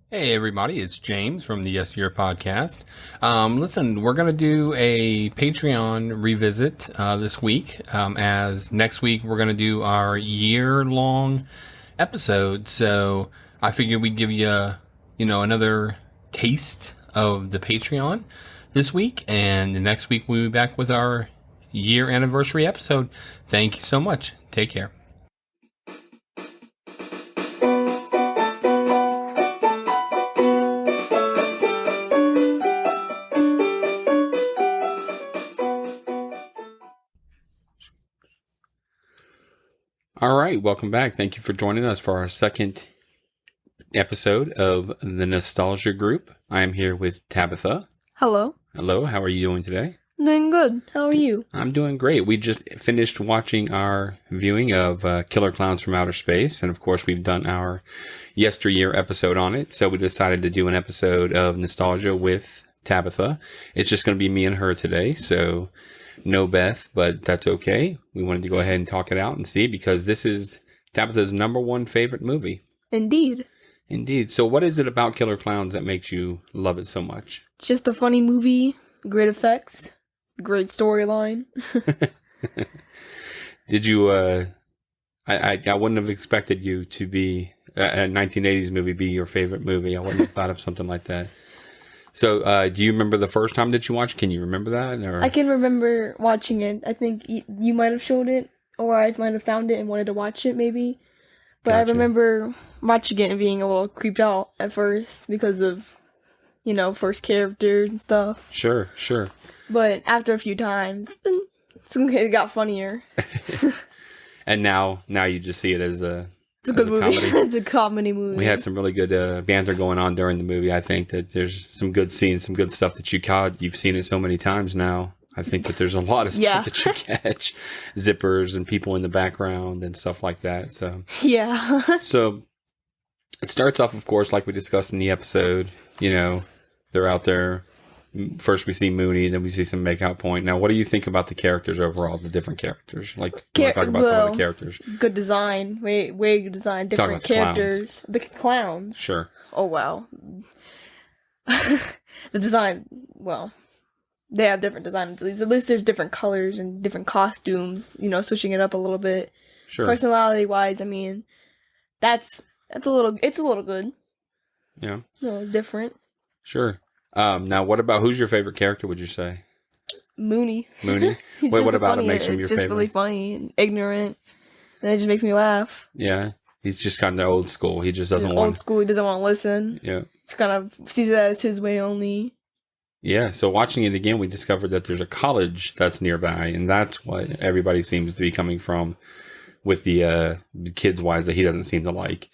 Hey everybody, it's James from the Yes Year podcast. Listen, we're going to do a Patreon revisit this week, as next week we're going to do our year-long episode. So I figured we'd give you, another taste of the Patreon this week, and the next week we'll be back with our year anniversary episode. Thank you so much. Take care. All right, welcome back. Thank you for joining us for our second episode of the Nostalgia Group. I am here with Tabitha. Hello. Hello, how are you doing today? Doing good. How are you? I'm doing great. We just finished watching our viewing of Killer Clowns from Outer Space, and of course we've done our yesteryear episode on it, so we decided to do an episode of Nostalgia with Tabitha. It's just going to be me and her today, so no Beth, but that's okay. We wanted to go ahead and talk it out and see, because this is Tabitha's number one favorite movie. Indeed. Indeed. So what is it about Killer Clowns that makes you love it so much? It's just a funny movie, great effects, great storyline. Did you, I wouldn't have expected you to be, a 1980s movie be your favorite movie. I wouldn't have thought of something like that. So, do you remember the first time that you watched? Can you remember that? Or? I can remember watching it. I think you might have showed it, or I might have found it and wanted to watch it, maybe. But Gotcha. I remember watching it and being a little creeped out at first because of, first characters and stuff. Sure. But after a few times, it got funnier. And now you just see it as a It's a good movie. comedy. It's a comedy movie. We had some really good banter going on during the movie. I think that there's some good scenes, some good stuff that you caught. You've seen it so many times now. I think that there's a lot of stuff Yeah. that you catch. Zippers and people in the background and stuff like that. So Yeah. It starts off, of course, like we discussed in the episode. They're out there. First we see Mooney, then we see some Makeout Point. Now, what do you think about the characters overall, the different characters? Like, you want to talk about some of the characters? Good design. Way good design. Talking Different about the characters. The clowns. Sure. Oh, wow. The design, well, they have different designs. At least there's different colors and different costumes, switching it up a little bit. Sure. Personality-wise, I mean, it's a little good. Yeah. A little different. Sure. Now, what about, who's your favorite character, would you say? Mooney. Mooney? He's What just about him funny. makes him your It's just favorite? really funny and ignorant. And it just makes me laugh. Yeah. He's just kind of old school. He just He's doesn't old want... school. He doesn't want to listen. Yeah. Just kind of sees it as his way only. Yeah. So watching it again, we discovered that there's a college that's nearby, and that's what everybody seems to be coming from with the kids-wise that he doesn't seem to like.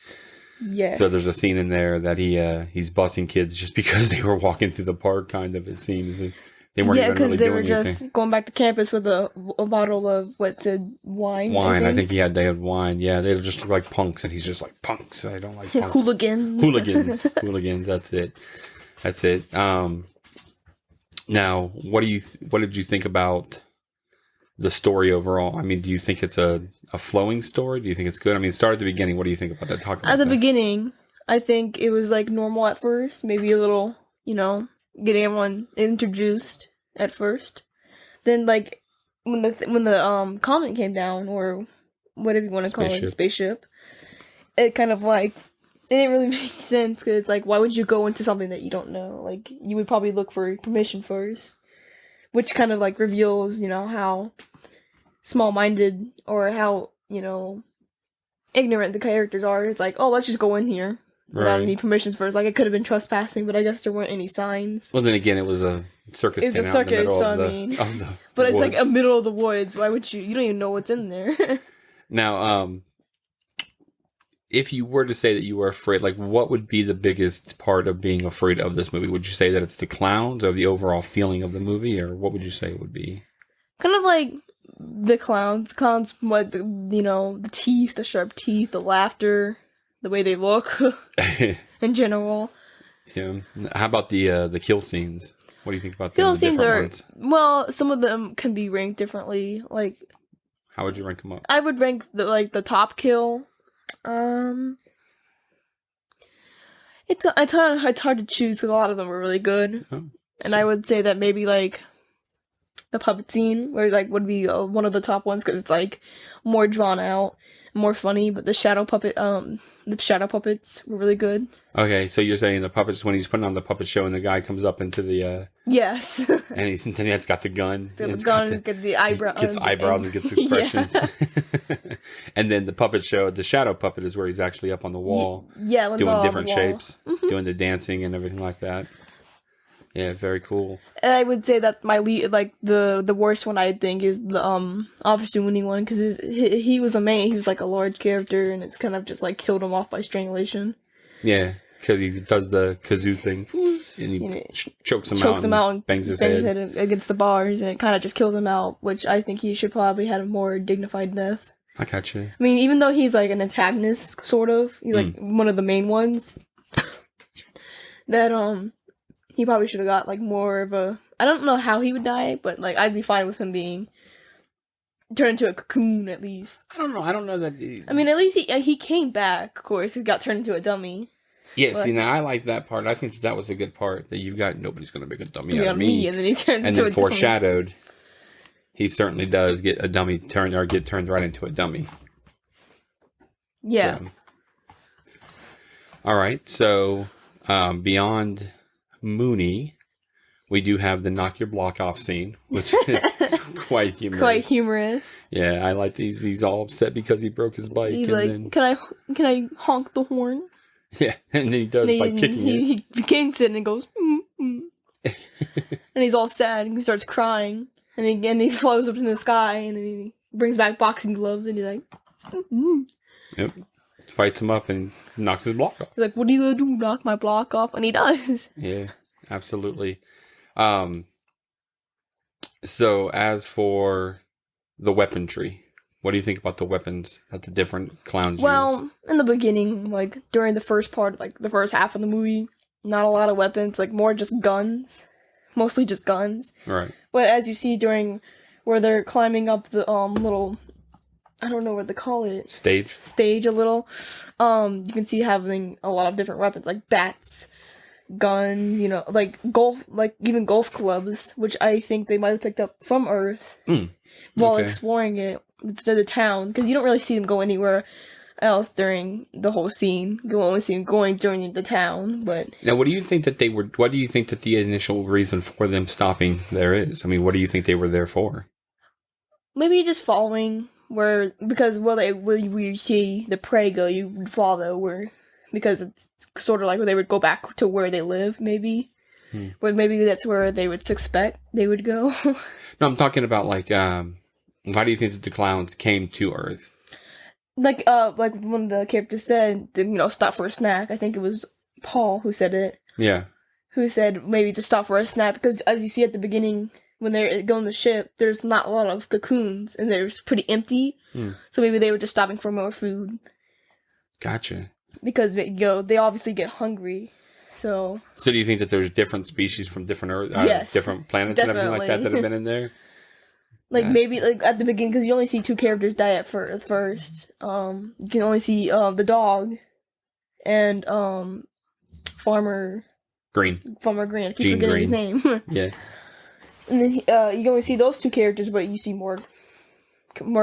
Yes. So there's a scene in there that he's busing kids just because they were walking through the park, kind of, it seems. And they weren't even really they doing were just anything. going back to campus with a bottle of what said wine. Wine. I think they had wine. Yeah, they just look like punks, and he's just like, punks. I don't like punks. Hooligans. Hooligans. That's it. Now, what did you think about the story overall? I mean, do you think it's a flowing story? Do you think it's good? I mean, start at the beginning. What do you think about that? Talk about At the that. beginning, I think it was like normal at first. Maybe a little, getting everyone introduced at first. Then, like when the comet came down, or whatever you want to call it, spaceship, it kind of like it didn't really make sense, because it's like, why would you go into something that you don't know? Like, you would probably look for permission first, which kind of like reveals, how small-minded or how, ignorant the characters are. It's like, oh, let's just go in here without any permissions first. Like, it could have been trespassing, but I guess there weren't any signs. Well, then again, it was a circus. It's a tent out circus, in the middle so of I the, mean, of the but it's like a woods. middle of the woods. Why would you don't even know what's in there. Now, if you were to say that you were afraid, like, what would be the biggest part of being afraid of this movie? Would you say that it's the clowns, or the overall feeling of the movie, or what would you say it would be? Kind of like the clowns, what the teeth, the sharp teeth, the laughter, the way they look in general. Yeah. How about the kill scenes? What do you think about Kill the scenes different are ones? well. Some of them can be ranked differently. Like, How would you rank them up? I would rank the top kill. It's hard to choose because a lot of them were really good, Oh, and I would say that maybe like the puppet scene where like would be one of the top ones because it's like more drawn out, more funny. But the shadow puppets were really good. okay, so you're saying the puppets when he's putting on the puppet show and the guy comes up into the Yes, and then he's got the gun. the and it's got gun, get the eyebrow, gets eyebrows and gets expressions. Yeah. And then the puppet show, the shadow puppet is where he's actually up on the wall Yeah, when it's doing all on the different wall. shapes, doing the dancing and everything like that. Yeah, very cool. And I would say that my lead, like the worst one, I think is the Officer Mooney one because he was the main. He was like a large character, and it's kind of just like killed him off by strangulation. Yeah, because he does the kazoo thing and he chokes him out and bangs his head. Against the bars, and it kind of just kills him out. Which I think he should probably had a more dignified death. I got you. I mean, even though he's like an antagonist, sort of, he's like one of the main ones. That he probably should have got like more of a. I don't know how he would die, but like I'd be fine with him being turned into a cocoon at least. I don't know. I don't know that. I mean, at least he came back. Of course, he got turned into a dummy. Yeah, but, see, now I like that part. I think that was a good part that you've got. Nobody's going to make a dummy out of me, me. and then he turns And into then a dummy. foreshadowed, he certainly does get a dummy turned or get turned right into a dummy. Yeah. So. All right. So beyond Mooney, we do have the knock your block off scene, which is quite humorous. Quite humorous. Yeah, I like these. He's all upset because he broke his bike. He's and like, then, can I honk the horn? yeah, and then he does by kicking it. He kinks it and it goes, and he's all sad and he starts crying. And he flows up in the sky and then he brings back boxing gloves and he's like, Yep. Fights him up and knocks his block off. He's like, what are you gonna do? Knock my block off? And he does. Yeah, absolutely. So as for the weaponry, what do you think about the weapons that the different clowns use? Well, in the beginning, like during the first part, like the first half of the movie, not a lot of weapons, like more just guns. Mostly just guns. Right. But as you see during where they're climbing up the little, I don't know what to call it, Stage a little, you can see having a lot of different weapons like bats, guns, like even golf clubs, which I think they might have picked up from Earth while okay. exploring it to the town, because you don't really see them go anywhere else during the whole scene. You only see them going during the town. But now, what do you think that what do you think that the initial reason for them stopping there is? I mean, what do you think they were there for? maybe just following because where you see the prey go, you would follow because it's sort of like where they would go back to where they live, maybe. But maybe that's where they would suspect they would go. No, I'm talking about like, why do you think that the clowns came to Earth? like one of the characters said, stop for a snack. I think it was Paul who said it. Yeah. Who said maybe to stop for a snack, because as you see at the beginning, when they're going the ship, there's not a lot of cocoons, and they're pretty empty. So maybe they were just stopping for more food. Gotcha. Because they obviously get hungry. So do you think that there's different species from different Earth, Yes, different planets and everything like that have been in there? maybe at the beginning, because you only see two characters die at first. You can only see the dog and Farmer Green. I keep Gene forgetting Green. his name. Yeah. And then you only see those two characters, but you see more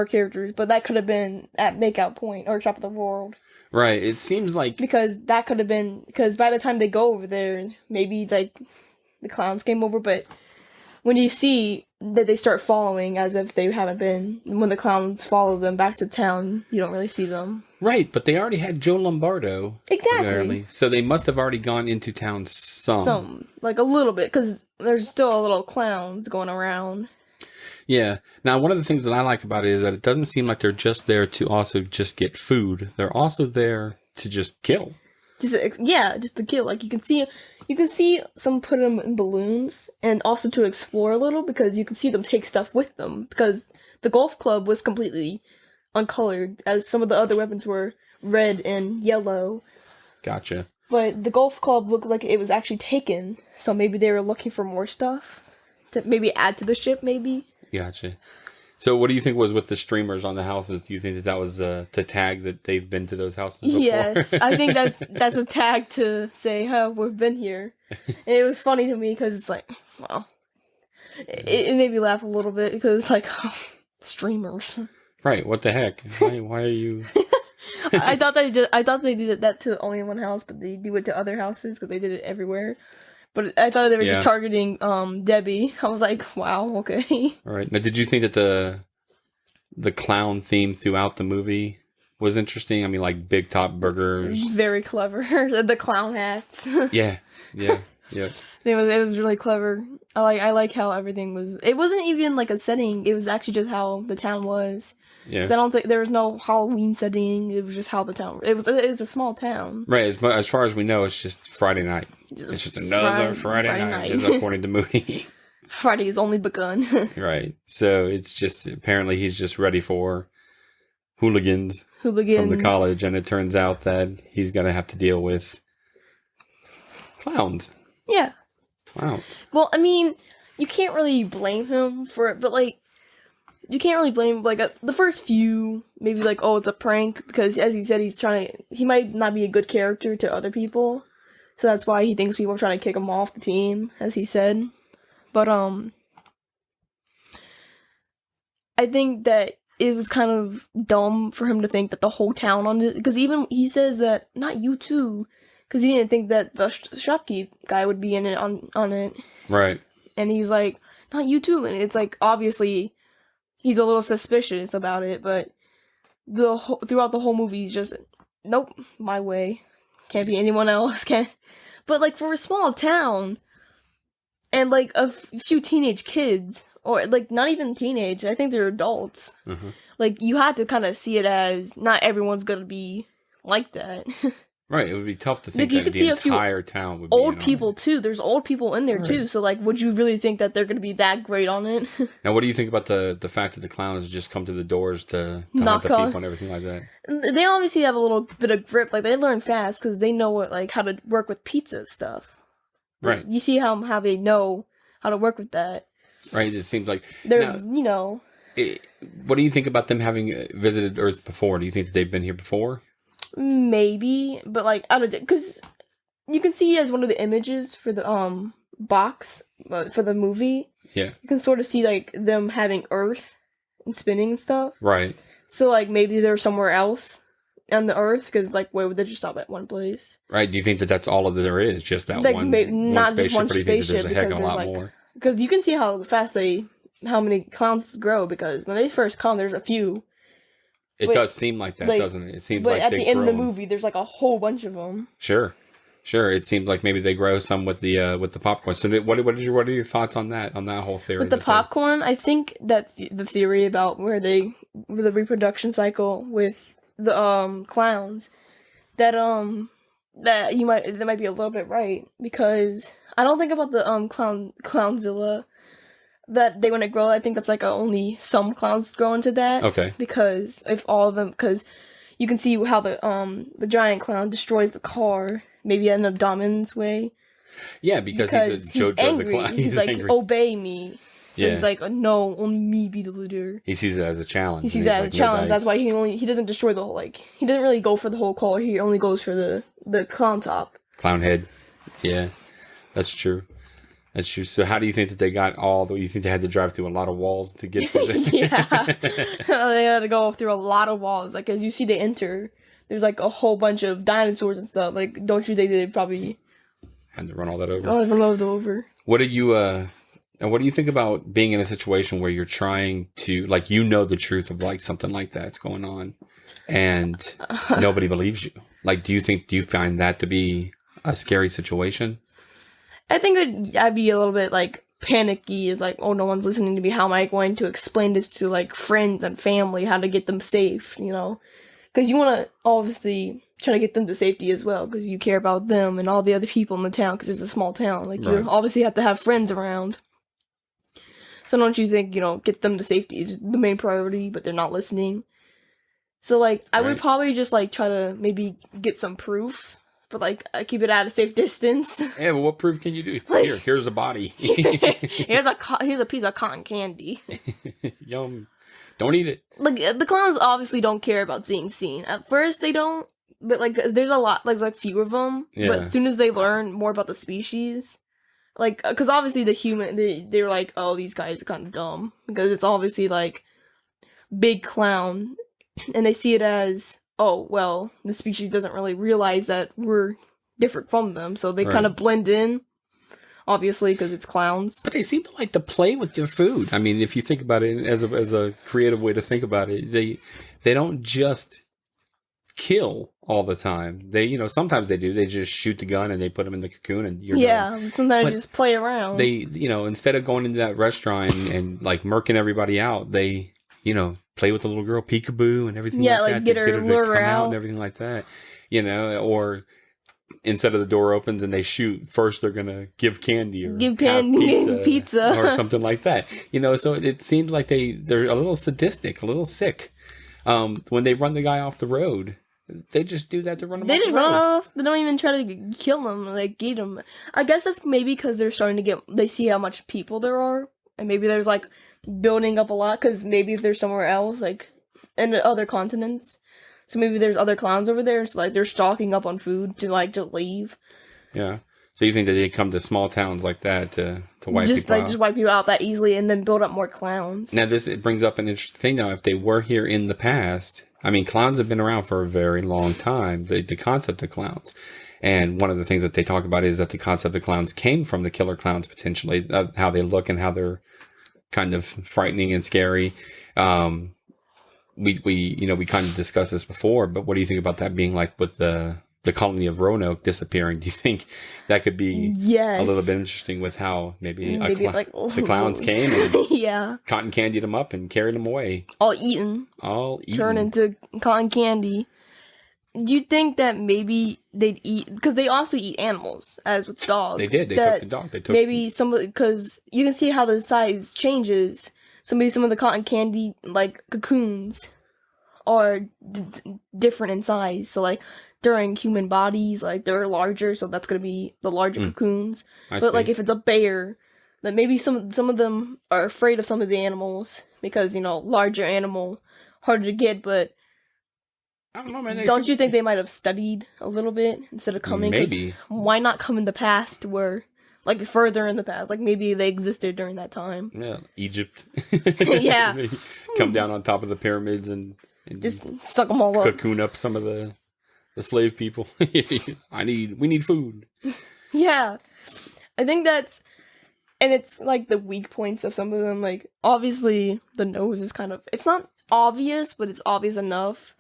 characters. But that could have been at Makeout Point or Top of the World. Right. It seems like Because that could have been, because by the time they go over there, maybe like the clowns came over. But when you see that they start following as if they haven't been, when the clowns follow them back to town, you don't really see them. right, but they already had Joe Lombardo. Exactly. Apparently. So they must have already gone into town some. Like a little bit, because there's still little clowns going around. Yeah. Now, one of the things that I like about it is that it doesn't seem like they're just there to also just get food. They're also there to just kill. Just to kill. Like you can see some put them in balloons, and also to explore a little, because you can see them take stuff with them, because the golf club was completely uncolored, as some of the other weapons were red and yellow. Gotcha. But the golf club looked like it was actually taken, so maybe they were looking for more stuff to maybe add to the ship, maybe. Gotcha. So what do you think was with the streamers on the houses? Do you think that was to tag that they've been to those houses before? Yes, I think that's a tag to say, "Oh, we've been here." And it was funny to me because it's like, well, it made me laugh a little bit because it's like, oh, streamers. Right. What the heck? Why are you... I thought they did that to only one house, but they do it to other houses because they did it everywhere. But I thought they were just targeting Debbie. I was like, wow, okay. All right. Now, did you think that the clown theme throughout the movie was interesting? I mean, like Big Top Burgers. Very clever. The clown hats. Yeah. It was really clever. I like how everything was. It wasn't even like a setting. It was actually just how the town was. Yeah. 'Cause I don't think there was no Halloween setting. It was just how the town. It was a small town. Right. As far as we know, it's just Friday night. It's just another Friday night, is according to Moody. Friday has only begun. Right. So it's just apparently he's just ready for hooligans from the college, and it turns out that he's gonna have to deal with clowns. Yeah. Wow. Well, I mean, you can't really blame him for it, but like, you can't really blame like the first few, maybe like, oh, it's a prank, because as he said, he might not be a good character to other people, so that's why he thinks people are trying to kick him off the team, as he said. But I think that it was kind of dumb for him to think that the whole town on it, because even he says that not you too, because he didn't think that the shopkeep guy would be in it on it, right? And he's like, not you too, and it's like obviously he's a little suspicious about it, but throughout the whole movie he's just, nope, my way, can't be anyone else, can't. But like for a small town, and like a few teenage kids, or like not even teenage, I think they're adults. Mm-hmm. Like you had to kind of see it as not everyone's gonna be like that. Right, it would be tough to think like, that the entire town would be old people too. There's old people in there right. too. So like, would you really think that they're gonna be that great on it? Now, what do you think about the fact that the clowns just come to the doors to hunt the people and everything like that? They obviously have a little bit of grip. Like they learn fast because they know how to work with pizza stuff. Right. Like, you see how they know how to work with that. Right. It seems like they're what do you think about them having visited Earth before? Do you think that they've been here before? Maybe, but like I don't, because you can see as one of the images for the box for the movie. Yeah. You can sort of see like them having Earth and spinning and stuff. Right. So like maybe they're somewhere else on the Earth, because like why would they just stop at one place? Right. Do you think that that's all that there is? Just that like, one not spaceship? Just one or do you think that spaceship, there's a heck of a lot more? Because you can see how fast how many clowns grow, because when they first come, there's a few. It does seem like that, doesn't it? It seems like at the end of the movie, there's like a whole bunch of them. Sure. It seems like maybe they grow some with the popcorn. So, what are your thoughts on that whole theory? With the popcorn, I think that the theory about the reproduction cycle with the clowns, that might be a little bit right, because I don't think about the Clownzilla. That they want to grow, I think that's like only some clowns grow into that. Okay. Because if all of them, because you can see how the giant clown destroys the car, maybe in a Domin's way. Yeah, because he's Jojo angry. the clown. He's like, angry. Obey me. So yeah. he's like, no, only me be the leader. He sees it as a challenge. He sees it as a challenge. That's why he doesn't destroy the whole, he doesn't really go for the whole car. He only goes for the clown top. Clown head. Yeah, that's true. That's true. So how do you think that they got you think they had to drive through a lot of walls to get to the... Yeah. They had to go through a lot of walls. Like, as you see they enter, there's like a whole bunch of dinosaurs and stuff. Like, don't you think they probably... had to run all that over? Oh, run all that over. What do you think about being in a situation where you're trying to, the truth of something like that's going on and nobody believes you? Like, do you find that to be a scary situation? I think I'd be a little bit panicky. Is like, oh, no one's listening to me. How am I going to explain this to friends and family? How to get them safe? Because you want to obviously try to get them to safety as well, because you care about them and all the other people in the town. Because it's a small town. Right. You obviously have to have friends around. So don't you think get them to safety is the main priority? But they're not listening. So I would probably just try to maybe get some proof. But keep it at a safe distance. Yeah, well, what proof can you do? Here's a body. here's a piece of cotton candy. Yum. Don't eat it. Like the clowns obviously don't care about being seen. At first they don't, but like there's a lot, like few of them. Yeah. But as soon as they learn more about the species, like because obviously the human they're like, oh, these guys are kind of dumb because it's obviously like big clown, and they see it as, oh well, the species doesn't really realize that we're different from them, so they kind of blend in. Obviously, because it's clowns. But they seem to like to play with your food. I mean, if you think about it as a creative way to think about it, they don't just kill all the time. They, sometimes they do. They just shoot the gun and they put them in the cocoon and you're done. Sometimes But just play around. They, instead of going into that restaurant and like murking everybody out, they, play with the little girl, peekaboo and everything like that. Get her to lure come out and everything like that. Or instead of the door opens and they shoot, first they're gonna give candy or pizza or something like that. So it seems like they're a little sadistic, a little sick. When they run the guy off the road, they just do that to run him They off just the road. run off. They don't even try to kill him, like get him. I guess that's maybe because they're starting to they see how much people there are, and maybe there's like building up a lot because maybe if they're somewhere else, like in other continents. So maybe there's other clowns over there, so like they're stocking up on food to leave. Yeah. So you think that they come to small towns like that to wipe people out? Just wipe you out that easily and then build up more clowns. Now it brings up an interesting thing now. If they were here in the past, I mean, clowns have been around for a very long time. The concept of clowns. And one of the things that they talk about is that the concept of clowns came from the killer clowns potentially, how they look and how they're kind of frightening and scary. We kind of discussed this before, but what do you think about that being like with the colony of Roanoke disappearing? Do you think that could be a little bit interesting with how maybe the clowns came and cotton candied them up and carried them away? All eaten. Turn into cotton candy. Do you think that maybe they'd eat, because they also eat animals, as with dogs. They did. They took the dog. Maybe because you can see how the size changes. So maybe some of the cotton candy, like, cocoons are different in size. So, like, during human bodies, like, they're larger, so that's going to be the larger cocoons. But, like, if it's a bear, then maybe some of them are afraid of some of the animals because, larger animal, harder to get, but I don't know, man. Don't you think they might have studied a little bit instead of coming? Maybe. Why not come in the past where... like, further in the past. Like, maybe they existed during that time. Yeah, Egypt. Yeah. They come down on top of the pyramids and just suck them all up. Cocoon up some of the slave people. We need food. Yeah. I think that's... and it's, like, the weak points of some of them. Like, obviously, the nose is kind of... it's not obvious, but it's obvious enough.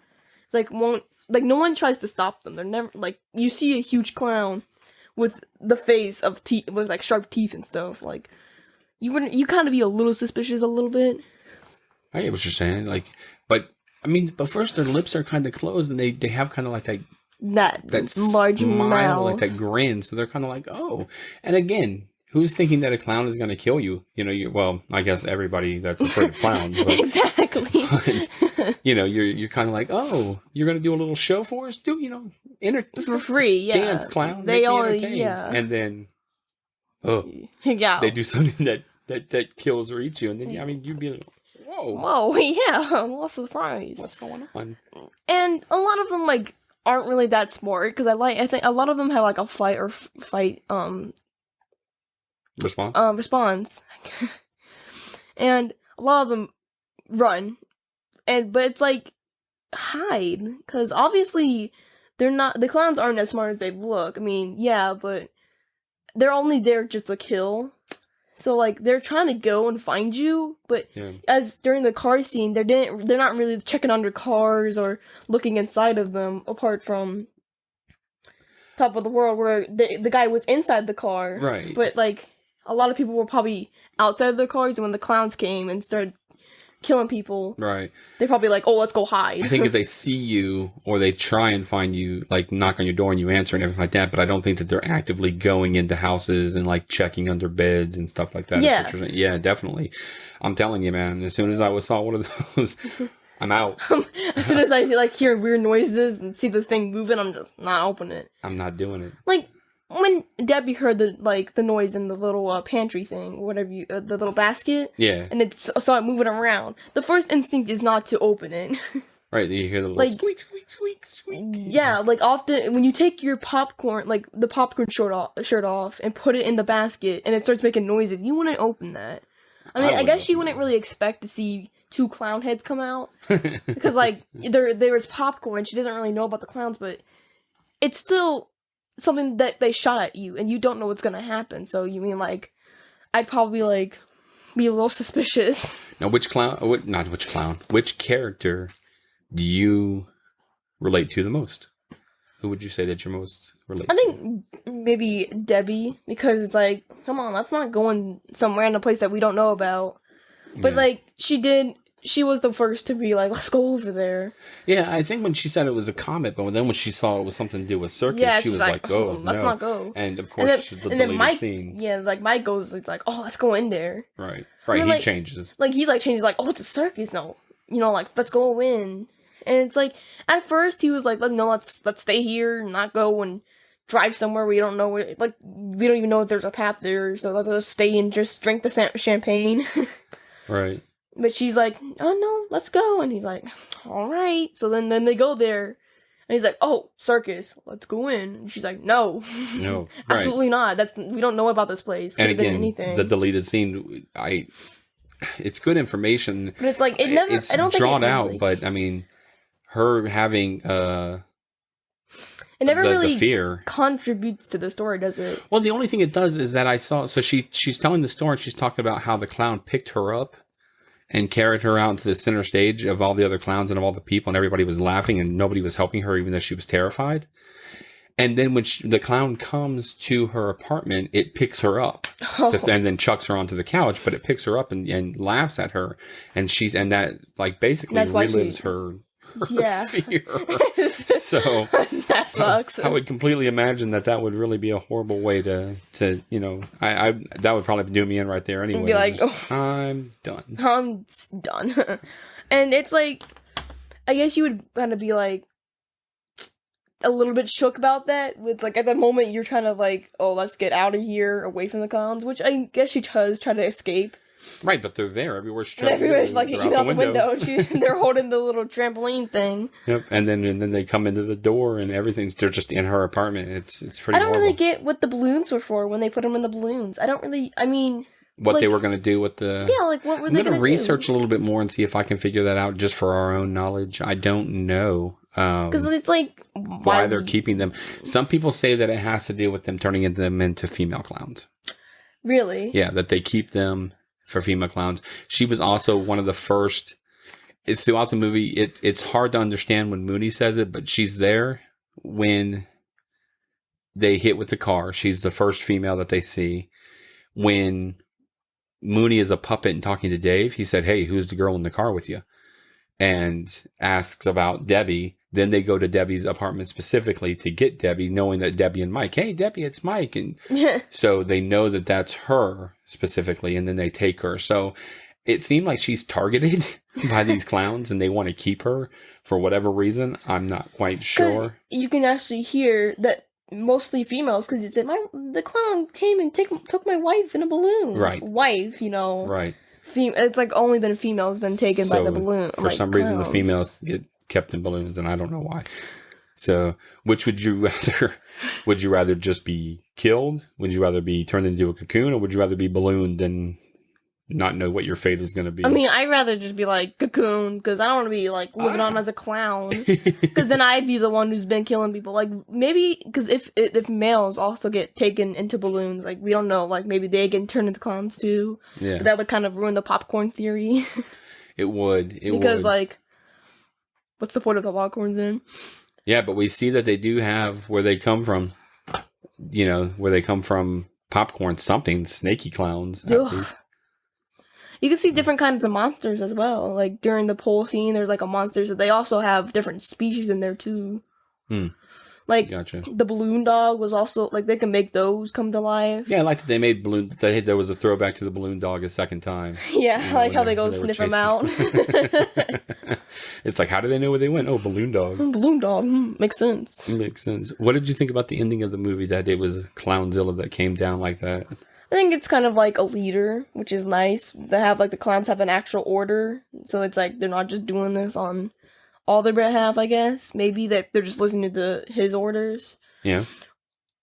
It's, like, no one tries to stop them. They're never... like, you see a huge clown... with the face of teeth, with like sharp teeth and stuff, like you kind of be a little suspicious a little bit. I get what you're saying, like, but first their lips are kind of closed and they have kind of like that large smile, mouth, like that grin. So they're kind of like, oh, and again, who's thinking that a clown is going to kill you? Well, I guess everybody that's afraid of clowns. But, exactly. But, you're kind of like, oh, you're going to do a little show for us? For free, yeah. Dance, clown. They all, yeah. And then, yeah, they do something that kills or eats you, and then you'd be like, whoa, yeah, what a surprise! What's going on? And a lot of them like aren't really that smart because I think a lot of them have like a fight response, and a lot of them run, but it's like hide because obviously the clowns aren't as smart as they look. I mean, yeah, but they're only there just to kill. So like they're trying to go and find you, but as during the car scene, they're not really checking under cars or looking inside of them. Apart from Top of the World, where the guy was inside the car, right? But like a lot of people were probably outside of their cars, and when the clowns came and started killing people, right, they're probably like, oh, let's go hide. I think if they see you or they try and find you, like knock on your door and you answer and everything like that, but I don't think that they're actively going into houses and like checking under beds and stuff like that. Yeah, definitely. I'm telling you, man, as soon as I saw one of those, I'm out. As soon as I hear weird noises and see the thing moving, I'm just not opening it. I'm not doing it. Like when Debbie heard the noise in the little pantry thing, whatever the little basket, Yeah. and it saw it moving around. The first instinct is not to open it. Right. You hear the little Like- squeak, squeak, squeak, squeak. Yeah, like often when you take your popcorn, like the popcorn shirt off, and put it in the basket, and it starts making noises, you wouldn't open that. I mean, I wouldn't guess she open wouldn't that. really expect to see 2 clown heads come out because, like, there was popcorn. She doesn't really know about the clowns, but it's still something that they shot at you, and you don't know what's gonna happen. So you mean like, I'd probably like be a little suspicious. Now, which clown? Not which clown. Which character do you relate to the most? Who would you say that you're most related I think maybe Debbie, because it's like, come on, let's not go in some random place that we don't know about. to? But Yeah. like, she was the first to be like, let's go over there. Yeah, I think when she said it was a comet, but then when she saw it was something to do with circus, Yeah, she was like, "Oh, let's no!" not go. And of And course, then, the and then deleted Mike, scene. yeah, like Mike goes, it's like, oh, let's go in there. Right, I mean, he like- changes. Like he's like changing, like, oh, it's a circus, no, like let's go in. And it's like at first he was like, no, let's stay here and not go and drive somewhere we don't know where, like we don't even know if there's a path there, so let's stay and just drink the champagne. Right. But she's like, oh no, let's go. And he's like, all right. So then they go there. And he's like, oh, circus, let's go in. And she's like, no. No, right. Absolutely not. We don't know about this place. Could And have been again, anything. the deleted scene, it's good information. But it's like, it never, It's I don't think drawn it out, really, but I mean, her having it never the really fear. contributes to the story, does it? Well, the only thing it does is that I saw. So she's telling the story. And she's talking about how the clown picked her up and carried her out to the center stage of all the other clowns and of all the people, and everybody was laughing and nobody was helping her, even though she was terrified. And then when the clown comes to her apartment, it picks her up Oh, and then chucks her onto the couch, but it picks her up and laughs at her, and that like basically That's why relives she- her yeah. fear. So that sucks. I would completely imagine that would really be a horrible way to I that would probably do me in right there anyway. be like, Just, I'm done. I'm done. And it's like, I guess you would kind of be like a little bit shook about that. It's like at the moment you're trying to like, oh, let's get out of here, away from the clowns, which I guess she does try to escape. Right, but they're there everywhere she And tries to everybody's go, like, they're even out the window, they're holding the little trampoline thing. Yep, and then they come into the door and everything. They're just in her apartment. It's pretty. I don't horrible. really get what the balloons were for when they put them in the balloons. I don't really. I mean, what they like- were going to do with the. yeah, like what were I'm they going going to to research a little bit more and see if I can figure that out just for our own knowledge. I don't know. Because it's like Why they're keeping them. Some people say that it has to do with them turning them into female clowns. really. Yeah, that they keep them for female clowns. She was also one of the first. It's throughout the movie. It's hard to understand when Mooney says it, but she's there when they hit with the car. She's the first female that they see. When Mooney is a puppet and talking to Dave, he said, "Hey, who's the girl in the car with you?" And asks about Debbie. Then they go to Debbie's apartment specifically to get Debbie, knowing that Debbie and Mike, hey, Debbie, it's Mike. And so they know that that's her specifically, and then they take her. So it seemed like she's targeted by these clowns, and they want to keep her for whatever reason. I'm not quite sure. You can actually hear that mostly females, because it said the clown came and took my wife in a balloon. Right. Wife, Right. It's like only been females been taken by the balloon. For like, some reason, the clowns. females get kept in balloons, and I don't know why. So, which would you rather? Would you rather just be killed? Would you rather be turned into a cocoon, or would you rather be ballooned and not know what your fate is going to be? I mean, I'd rather just be like cocoon, because I don't want to be like living on as a clown. Because then I'd be the one who's been killing people. Like maybe because if males also get taken into balloons, like we don't know, like maybe they get turned into clowns too. Yeah, But that would kind of ruin the popcorn theory. it would. It because would. like, what's the point of the popcorn then? Yeah, but we see that they do have where they come from. You know, where they come from. Popcorn, something snaky clowns. At Ugh. least. You can see different kinds of monsters as well. Like during the pole scene, there's like a monster, so they also have different species in there too. Hmm. Like Gotcha. the balloon dog was also like they can make those come to life. Yeah, I like that they made balloon. There was a throwback to the balloon dog a second time. Yeah, You know, I like when how they go were sniff them chasing- out. It's like, how do they know where they went? Oh, balloon dog. Balloon dog makes sense. Makes sense. What did you think about the ending of the movie? That it was Clownzilla that came down like that. I think it's kind of like a leader, which is nice. They have like the clowns have an actual order, so it's like they're not just doing this on all their behalf. I guess maybe that they're just listening to his orders. Yeah.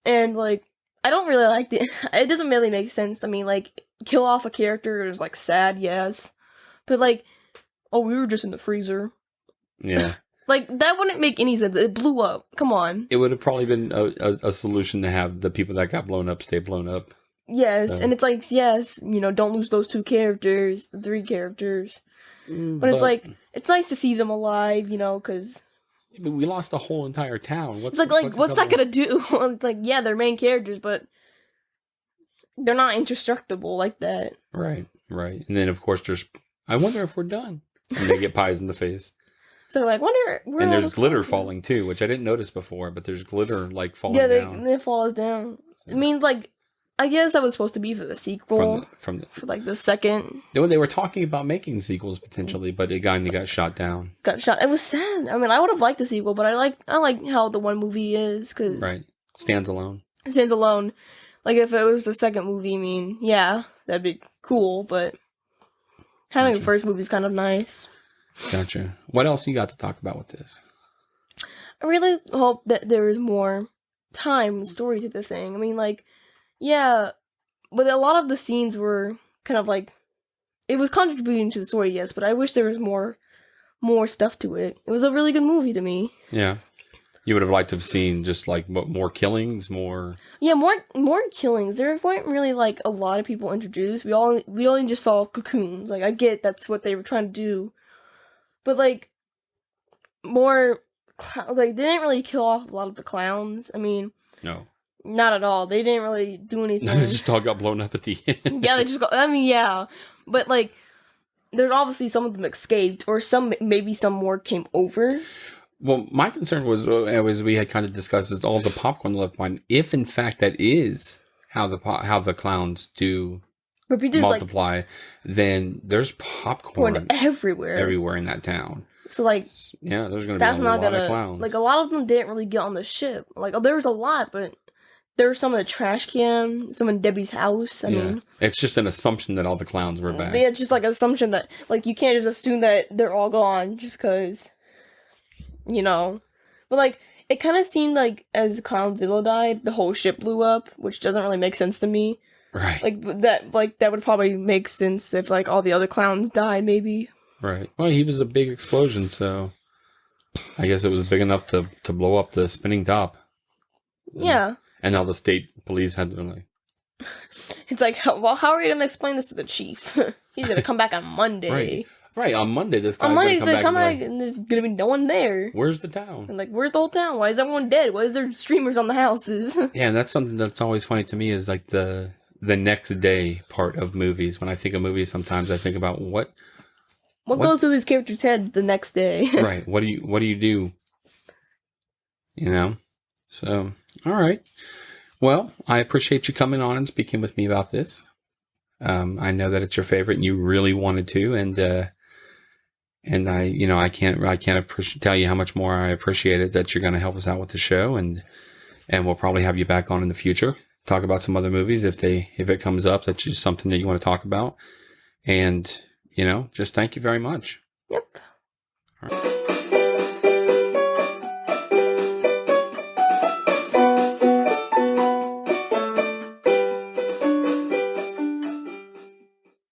And like I don't really like it. It doesn't really make sense. I mean, like kill off a character is like sad, yes, but like, oh, we were just in the freezer. Yeah. Like that wouldn't make any sense. It blew up. Come on. It would have probably been a solution to have the people that got blown up stay blown up. Yes, So- and it's like yes, you know, don't lose those 2 characters, the 3 characters. But it's like it's nice to see them alive, you know, because we lost a whole entire town. it's like what's that gonna do? It's like yeah, they're main characters, but they're not indestructible like that. Right. And then of course I wonder if we're done. And they get pies in the face. So like wonder where And all there's the glitter clowns are. falling too, which I didn't notice before, but there's glitter like falling Yeah, down they falls down. It means like I guess that was supposed to be for the sequel, from the for like the second they were talking about making sequels potentially, but it got shot down. got shot. It was sad. I mean, I would have liked the sequel, but I like how the one movie is because Right. Stands alone. it stands alone. Like if it was the second movie, I mean, yeah, that'd be cool, but having Gotcha. the first movie is kind of nice. Gotcha. What else you got to talk about with this? I really hope that there is more time and story to the thing. I mean, like, yeah, but a lot of the scenes were kind of like it was contributing to the story, yes, but I wish there was more stuff to it. It was a really good movie to me. Yeah. You would have liked to have seen just like more killings, more. Yeah, more killings. There weren't really like a lot of people introduced. We only just saw cocoons. Like I get that's what they were trying to do, but like more like they didn't really kill off a lot of the clowns. I mean, No. not at all. They didn't really do anything. They just all got blown up at the end. Yeah, they just got. I mean, yeah, but like there's obviously some of them escaped, or maybe some more came over. Well, my concern was, as we had kind of discussed, is all the popcorn left behind. If in fact that is how the clowns do But there's like multiply, then there's popcorn porn everywhere. everywhere in that town. So like Yeah, there's going to be that's a not lot gonna of clowns. like a lot of them didn't really get on the ship. Like there was a lot, but there was some in the trash can, some in Debbie's house. I mean, it's just an assumption that all the clowns were back. they had just like assumption that like you can't just assume that they're all gone just because, you know. But like it kind of seemed like as Clownzilla died, the whole ship blew up, which doesn't really make sense to me. Right. Like that would probably make sense if like all the other clowns died, maybe. Right. Well, he was a big explosion, so I guess it was big enough to blow up the spinning top. Yeah. And all the state police had to like, It's like, well, how are you gonna explain this to the chief? He's gonna come back on Monday. right, on Monday this guy's On Monday, gonna they come back and be like, and there's gonna be no one there. where's the town? And like, where's the whole town? Why is everyone dead? Why is there streamers on the houses? Yeah, and that's something that's always funny to me is like the next day part of movies. When I think of movies, sometimes I think about what What goes through these characters' heads the next day? right. What do you do? You know? So, all right. Well, I appreciate you coming on and speaking with me about this. I know that it's your favorite and you really wanted to, and I can't tell you how much more I appreciate it that you're going to help us out with the show, and we'll probably have you back on in the future, talk about some other movies if it comes up that's just something that you want to talk about, and just thank you very much. Yep. All right.